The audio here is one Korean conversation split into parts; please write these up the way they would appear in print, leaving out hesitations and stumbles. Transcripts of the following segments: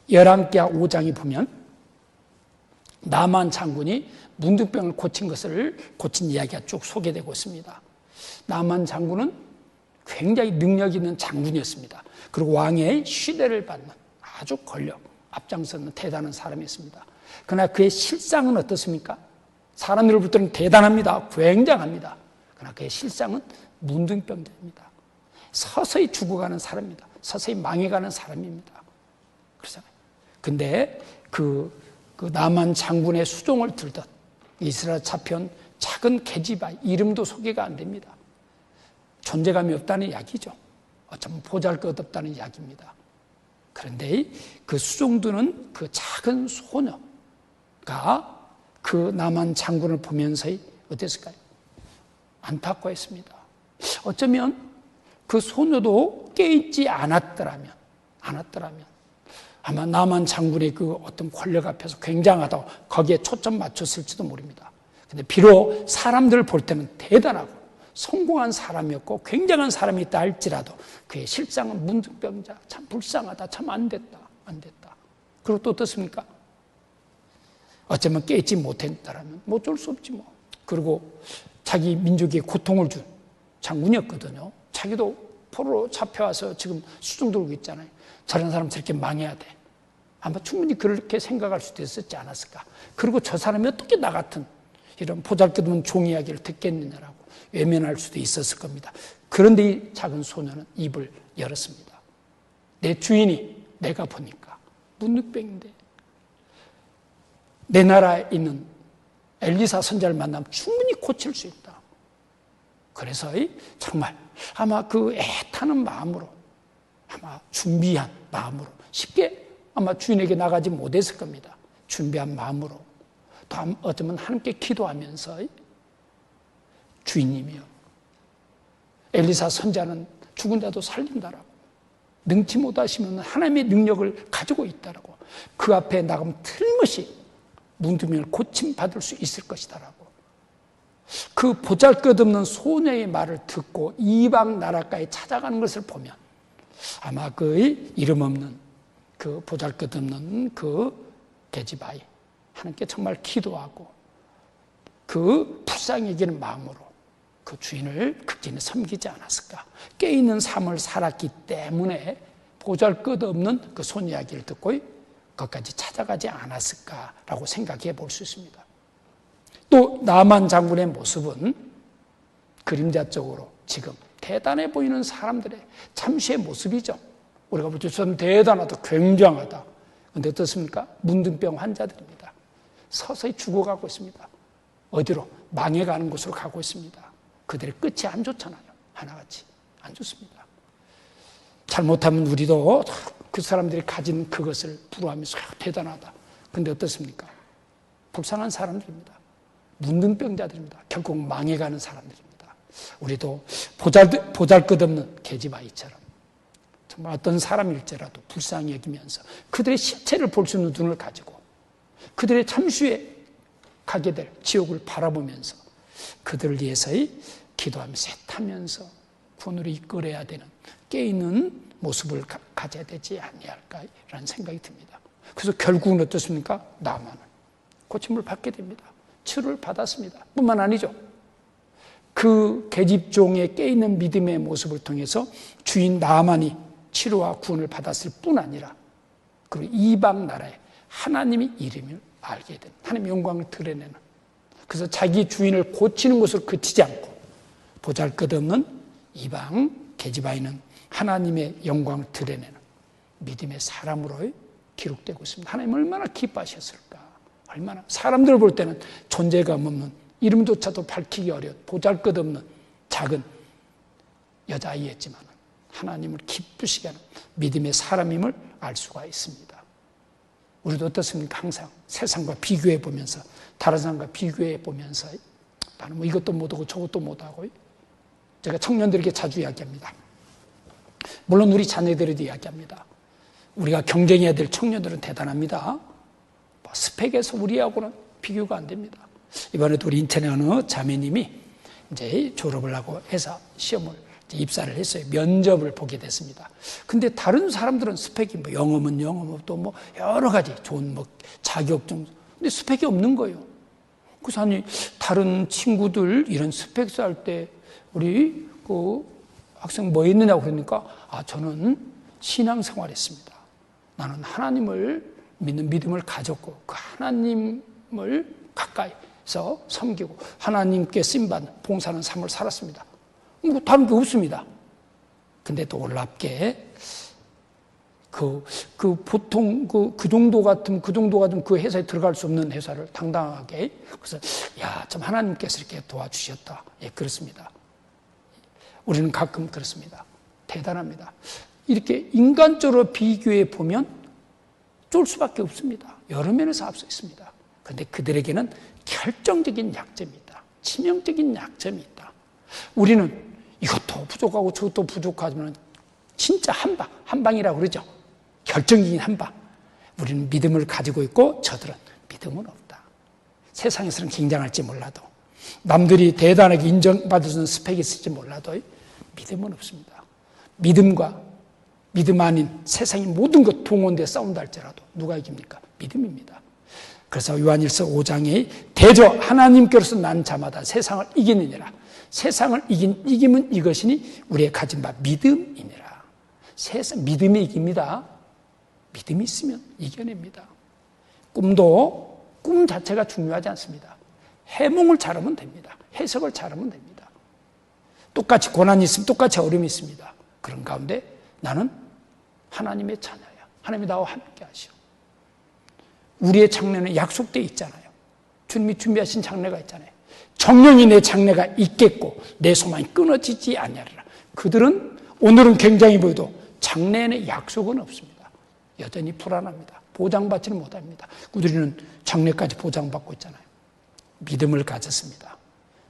열왕기하 5장에 보면 나만 장군이 문둥병을 고친 이야기가 쭉 소개되고 있습니다. 나만 장군은 굉장히 능력 있는 장군이었습니다. 그리고 왕의 시대를 받는 아주 권력, 앞장서는 대단한 사람이었습니다. 그러나 그의 실상은 어떻습니까? 사람들로부터는 대단합니다. 굉장합니다. 그러나 그의 실상은 문둥병자입니다. 서서히 죽어가는 사람입니다. 서서히 망해가는 사람입니다. 그렇잖아요. 근데 그 나만 장군의 수종을 들던 이스라엘 잡혀온 작은 계집아이, 이름도 소개가 안 됩니다. 존재감이 없다는 이야기죠. 어쩌면 보잘것없다는 이야기입니다. 그런데 그 수종드는 그 작은 소녀가 그 나만 장군을 보면서 어땠을까요? 안타까워했습니다. 어쩌면 그 소녀도 깨있지 않았더라면 아마 나만 장군의 그 어떤 권력 앞에서 굉장하다고 거기에 초점 맞췄을지도 모릅니다. 근데 비록 사람들 볼 때는 대단하고 성공한 사람이었고 굉장한 사람이 있다 할지라도 그의 실상은 문둥병자, 참 불쌍하다, 참 안 됐다. 그리고 또 어떻습니까? 어쩌면 깨지 못했다라면 뭐 어쩔 수 없지 뭐. 그리고 자기 민족에 고통을 준 장군이었거든요. 자기도 포로로 잡혀와서 지금 수중 들고 있잖아요. 저런 사람 저렇게 망해야 돼. 아마 충분히 그렇게 생각할 수도 있었지 않았을까. 그리고 저 사람이 어떻게 나 같은 이런 보잘것없는 종 이야기를 듣겠느냐라고 외면할 수도 있었을 겁니다. 그런데 이 작은 소녀는 입을 열었습니다. 내 주인이 내가 보니까 문둥병인데 내 나라에 있는 엘리사 선지자를 만나면 충분히 고칠 수 있다. 그래서 정말 아마 그 애타는 마음으로 아마 준비한 마음으로 쉽게 아마 주인에게 나가지 못했을 겁니다. 준비한 마음으로 또 어쩌면 함께 기도하면서 주인님이요, 엘리사 선지자는 죽은 자도 살린다라고, 능치 못하시면 하나님의 능력을 가지고 있다라고, 그 앞에 나가면 틀림없이 문둥병을 고침받을 수 있을 것이다라고. 그 보잘것없는 소녀의 말을 듣고 이방 나라까지 찾아가는 것을 보면 아마 그의 이름 없는 그 보잘것없는 그 계집아이 하나님께 정말 기도하고 그 불쌍히 여기는 마음으로 그 주인을 극진히 섬기지 않았을까. 깨있는 삶을 살았기 때문에 보잘것없는 그 소녀 이야기를 듣고 거기까지 찾아가지 않았을까라고 생각해 볼 수 있습니다. 또 나만 장군의 모습은 그림자적으로 지금 대단해 보이는 사람들의 잠시의 모습이죠. 우리가 볼 때 좀 대단하다, 굉장하다. 그런데 어떻습니까? 문둥병 환자들입니다. 서서히 죽어가고 있습니다. 어디로? 망해가는 곳으로 가고 있습니다. 그들의 끝이 안 좋잖아요. 하나같이 안 좋습니다. 잘못하면 우리도 그 사람들이 가진 그것을 부러워하면서 대단하다. 그런데 어떻습니까? 불쌍한 사람들입니다. 문둥병자들입니다. 결국 망해가는 사람들입니다. 우리도 보잘것없는 계집아이처럼 정말 어떤 사람일지라도 불쌍히 여기면서 그들의 실체를 볼 수 있는 눈을 가지고 그들의 참수에 가게 될 지옥을 바라보면서 그들을 위해서 기도하면서 애타면서 구원으로 이끌어야 되는 깨있는 모습을 가져야 되지 아니할까라는 생각이 듭니다. 그래서 결국은 어떻습니까? 나만은 고침을 받게 됩니다. 치료를 받았습니다. 뿐만 아니죠. 그 계집종의 깨있는 믿음의 모습을 통해서 주인 나만이 치료와 구원을 받았을 뿐 아니라 그리고 이방 나라에 하나님의 이름을 알게 된, 하나님의 영광을 드러내는, 그래서 자기 주인을 고치는 것으로 그치지 않고 보잘것없는 이방 계집아이는 하나님의 영광을 드러내는 믿음의 사람으로 기록되고 있습니다. 하나님 얼마나 기뻐하셨을까. 얼마나 사람들 볼 때는 존재감 없는, 이름조차도 밝히기 어려운 보잘것없는 작은 여자아이였지만 하나님을 기쁘시게 하는 믿음의 사람임을 알 수가 있습니다. 우리도 어떻습니까? 항상 세상과 비교해 보면서, 다른 사람과 비교해 보면서 나는 뭐 이것도 못하고 저것도 못하고, 제가 청년들에게 자주 이야기합니다. 물론 우리 자녀들에도 이야기합니다. 우리가 경쟁해야 될 청년들은 대단합니다. 스펙에서 우리하고는 비교가 안 됩니다. 이번에도 우리 인천의 어느 자매님이 이제 졸업을 하고 회사 시험을 입사를 했어요. 면접을 보게 됐습니다. 근데 다른 사람들은 스펙이 뭐 영어면 영어, 또 뭐 여러 가지 좋은 뭐 자격증, 근데 스펙이 없는 거예요. 그래서 아니, 다른 친구들 이런 스펙 쌓을 때 우리 그 학생 뭐 했느냐고 그러니까, 저는 신앙생활 했습니다. 나는 하나님을 믿는 믿음을 가졌고, 그 하나님을 가까이서 섬기고, 하나님께 쓰임받는 봉사하는 삶을 살았습니다. 뭐 다른 게 없습니다. 근데 놀랍게, 보통 그 정도 같으면 그 회사에 들어갈 수 없는 회사를 당당하게, 그래서, 참 하나님께서 이렇게 도와주셨다. 예, 그렇습니다. 우리는 가끔 그렇습니다. 대단합니다. 이렇게 인간적으로 비교해 보면 쫄 수밖에 없습니다. 여러 면에서 앞서 있습니다. 그런데 그들에게는 결정적인 약점이 있다. 치명적인 약점이 있다. 우리는 이것도 부족하고 저것도 부족하지만 진짜 한 방이라고 그러죠. 결정적인 한 방. 우리는 믿음을 가지고 있고 저들은 믿음은 없다. 세상에서는 굉장할지 몰라도, 남들이 대단하게 인정받을 수 있는 스펙이 있을지 몰라도 믿음은 없습니다. 믿음과 믿음 아닌 세상의 모든 것 동원돼 싸운다 할지라도 누가 이깁니까? 믿음입니다. 그래서 요한일서 5장에 대저 하나님께로서 난 자마다 세상을 이기느니라. 세상을 이기면 이것이니 우리의 가진 바 믿음이니라. 믿음이 이깁니다. 믿음이 있으면 이겨냅니다. 꿈 자체가 중요하지 않습니다. 해몽을 잘하면 됩니다. 해석을 잘하면 됩니다. 똑같이 고난이 있으면 똑같이 어려움이 있습니다. 그런 가운데 나는 하나님의 자녀야. 하나님이 나와 함께 하시오. 우리의 장래는 약속되어 있잖아요. 주님이 준비하신 장래가 있잖아요. 정령이 내 장래가 있겠고 내 소망이 끊어지지 아니하리라. 그들은 오늘은 굉장히 보여도 장래에는 약속은 없습니다. 여전히 불안합니다. 보장받지는 못합니다. 우리는 장래까지 보장받고 있잖아요. 믿음을 가졌습니다.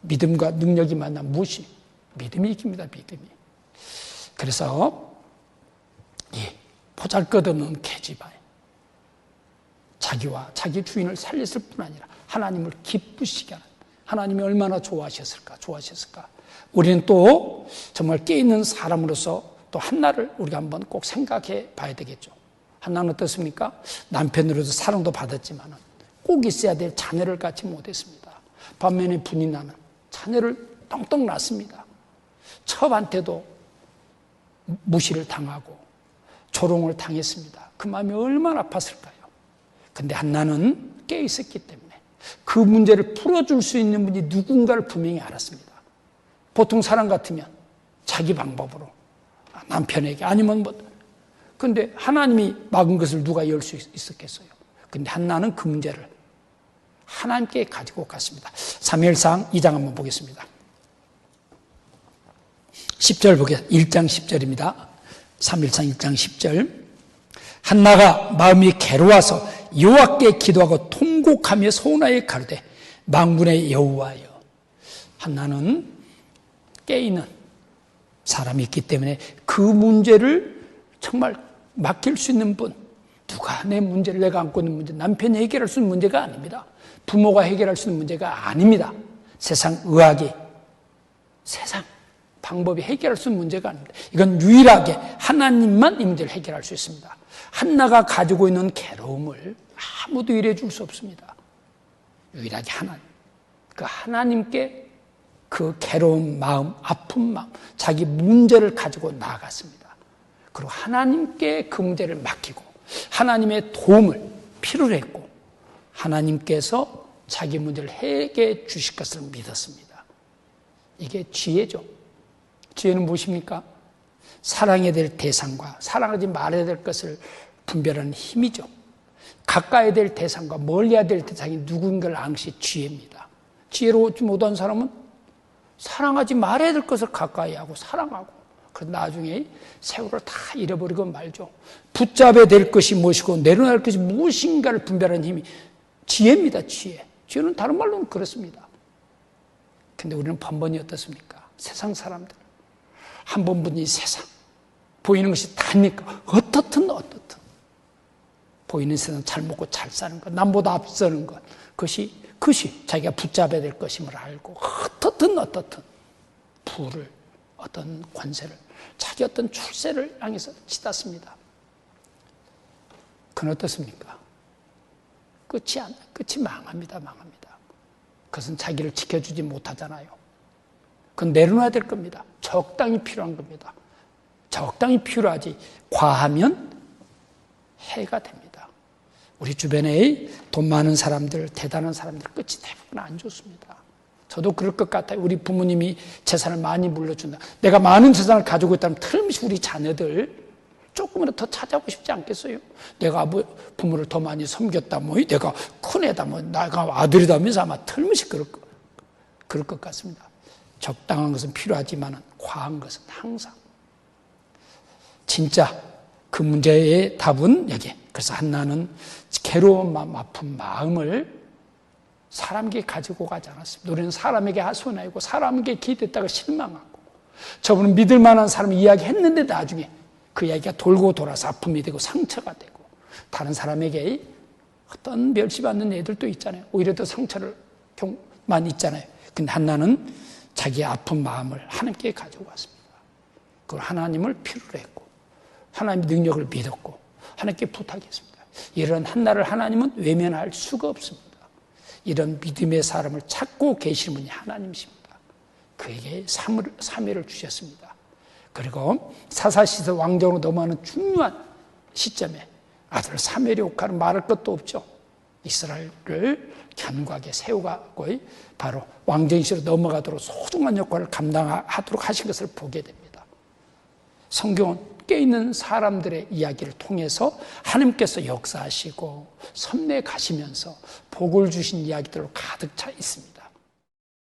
믿음과 능력이 만난 무엇이? 믿음이 이깁니다. 믿음이. 그래서 보잘것없는 계집아이, 자기와 자기 주인을 살렸을 뿐 아니라 하나님을 기쁘시게 하는, 하나님이 얼마나 좋아하셨을까. 우리는 또 정말 깨있는 사람으로서 또 한나를 우리가 한번 꼭 생각해 봐야 되겠죠. 한나는 어떻습니까? 남편으로도 사랑도 받았지만 꼭 있어야 될 자녀를 갖지 못했습니다. 반면에 분이나는 자녀를 똥똥 낳습니다. 첩한테도 무시를 당하고 조롱을 당했습니다. 그 마음이 얼마나 아팠을까요? 근데 한나는 깨있었기 때문에 그 문제를 풀어줄 수 있는 분이 누군가를 분명히 알았습니다. 보통 사람 같으면 자기 방법으로 남편에게 아니면 근데 하나님이 막은 것을 누가 열 수 있었겠어요? 근데 한나는 그 문제를 하나님께 가지고 갔습니다. 사무엘상 2장 한번 보겠습니다. 10절 보겠습니다. 1장 10절입니다. 사무엘상 1장 10절. 한나가 마음이 괴로워서 여호와께 기도하고 통곡하며 소원하여 가로되 만군의 여호와여. 한나는 깨있는 사람이 있기 때문에 그 문제를 정말 맡길 수 있는 분, 누가 내 문제를 내가 안고 있는 문제, 남편이 해결할 수 있는 문제가 아닙니다. 부모가 해결할 수 있는 문제가 아닙니다. 세상 의학이, 세상 방법이 해결할 수 있는 문제가 아닙니다. 이건 유일하게 하나님만 이 문제를 해결할 수 있습니다. 한나가 가지고 있는 괴로움을 아무도 이해해 줄 수 없습니다. 유일하게 하나님, 그 하나님께 그 괴로운 마음, 아픈 마음, 자기 문제를 가지고 나아갔습니다. 그리고 하나님께 그 문제를 맡기고 하나님의 도움을 필요로 했고 하나님께서 자기 문제를 해결해 주실 것을 믿었습니다. 이게 지혜죠. 지혜는 무엇입니까? 사랑해야 될 대상과 사랑하지 말아야 될 것을 분별하는 힘이죠. 가까이 될 대상과 멀리해야 될 대상이 누군가를 아는 것이 지혜입니다. 지혜로우지 못한 사람은 사랑하지 말아야 될 것을 가까이 하고 사랑하고 그래서 나중에 세월을 다 잃어버리고 말죠. 붙잡아야 될 것이 무엇이고 내려놔야 할 것이 무엇인가를 분별하는 힘이 지혜입니다. 지혜는 다른 말로는 그렇습니다. 근데 우리는 번번이 어떻습니까? 세상 사람들 한 번뿐이 세상 보이는 것이 다입니까? 어떻든 보이는 세상 잘 먹고 잘 사는 것, 남보다 앞서는 것, 그것이 자기가 붙잡아야 될 것임을 알고 어떻든 부를 어떤 권세를, 자기 어떤 출세를 향해서 치닫습니다. 그건 어떻습니까? 끝이 망합니다. 그것은 자기를 지켜주지 못하잖아요. 그건 내려놔야 될 겁니다. 적당히 필요한 겁니다. 적당히 필요하지 과하면 해가 됩니다. 우리 주변에 돈 많은 사람들, 대단한 사람들 끝이 대부분 안 좋습니다. 저도 그럴 것 같아요. 우리 부모님이 재산을 많이 물려준다. 내가 많은 재산을 가지고 있다면 틀림없이 우리 자녀들 조금이라도 더 찾아오고 싶지 않겠어요? 내가 부모를 더 많이 섬겼다, 내가 큰 애다, 내가 아들이다면서 아마 틀림없이 그럴 것 같습니다. 적당한 것은 필요하지만 과한 것은 항상. 진짜 그 문제의 답은 여기. 그래서 한나는 괴로운 마음, 아픈 마음을 사람에게 가지고 가지 않았습니다. 우리는 사람에게 하소연하고 사람에게 기대했다가 실망하고, 저분은 믿을 만한 사람이 이야기했는데 나중에 그 이야기가 돌고 돌아서 아픔이 되고 상처가 되고, 다른 사람에게 어떤 멸시받는 애들도 있잖아요. 오히려 더 상처를 많이 있잖아요. 근데 한나는 자기의 아픈 마음을 하나님께 가지고 왔습니다. 그걸 하나님을 필요로 했고, 하나님의 능력을 믿었고, 하나님께 부탁했습니다. 이런 한나를 하나님은 외면할 수가 없습니다. 이런 믿음의 사람을 찾고 계시는 분이 하나님이십니다. 그에게 사명을 주셨습니다. 그리고 사사시대 왕정으로 넘어가는 중요한 시점에 아들 사무엘이 옥하는 말할 것도 없죠. 이스라엘을 견고하게 세워가고 바로 왕정시로 넘어가도록 소중한 역할을 감당하도록 하신 것을 보게 됩니다. 성경은 깨있는 사람들의 이야기를 통해서 하나님께서 역사하시고 섭리해 가시면서 복을 주신 이야기들로 가득 차 있습니다.